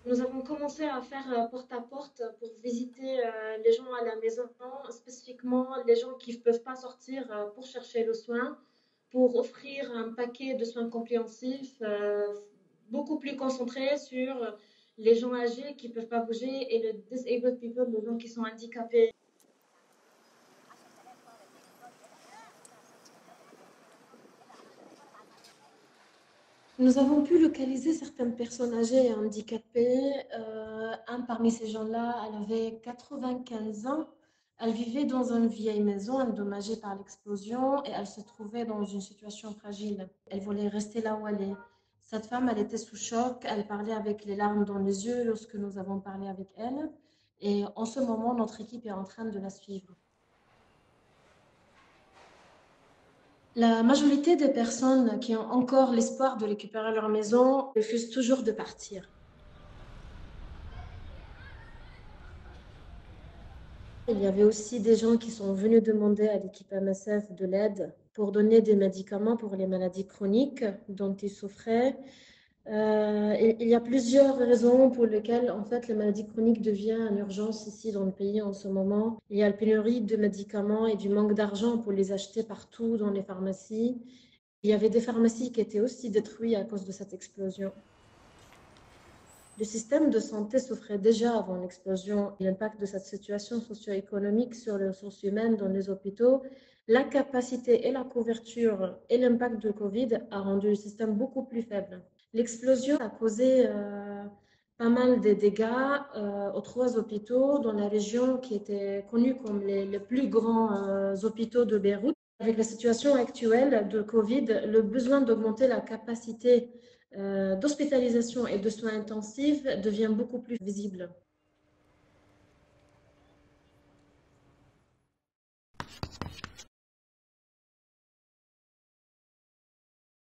Nous avons commencé à faire porte-à-porte pour visiter les gens à la maison, spécifiquement les gens qui ne peuvent pas sortir pour chercher le soin, pour offrir un paquet de soins compréhensifs beaucoup plus concentré sur les gens âgés qui ne peuvent pas bouger et les disabled people, les gens qui sont handicapés. Nous avons pu localiser certaines personnes âgées et handicapées. Un parmi ces gens-là, elle avait 95 ans. Elle vivait dans une vieille maison endommagée par l'explosion et elle se trouvait dans une situation fragile. Elle voulait rester là où elle est. Cette femme, elle était sous choc. Elle parlait avec les larmes dans les yeux lorsque nous avons parlé avec elle. Et en ce moment, notre équipe est en train de la suivre. La majorité des personnes qui ont encore l'espoir de récupérer leur maison refusent toujours de partir. Il y avait aussi des gens qui sont venus demander à l'équipe MSF de l'aide pour donner des médicaments pour les maladies chroniques dont ils souffraient. Il y a plusieurs raisons pour lesquelles en fait la maladie chronique devient une urgence ici dans le pays en ce moment. Il y a la pénurie de médicaments et du manque d'argent pour les acheter partout dans les pharmacies. Il y avait des pharmacies qui étaient aussi détruites à cause de cette explosion. Le système de santé souffrait déjà avant l'explosion et l'impact de cette situation socio-économique sur les ressources humaines dans les hôpitaux. La capacité et la couverture et l'impact de Covid a rendu le système beaucoup plus faible. L'explosion a causé pas mal de dégâts aux trois hôpitaux dans la région qui étaient connus comme les plus grands hôpitaux de Beyrouth. Avec la situation actuelle de Covid, le besoin d'augmenter la capacité d'hospitalisation et de soins intensifs devient beaucoup plus visible.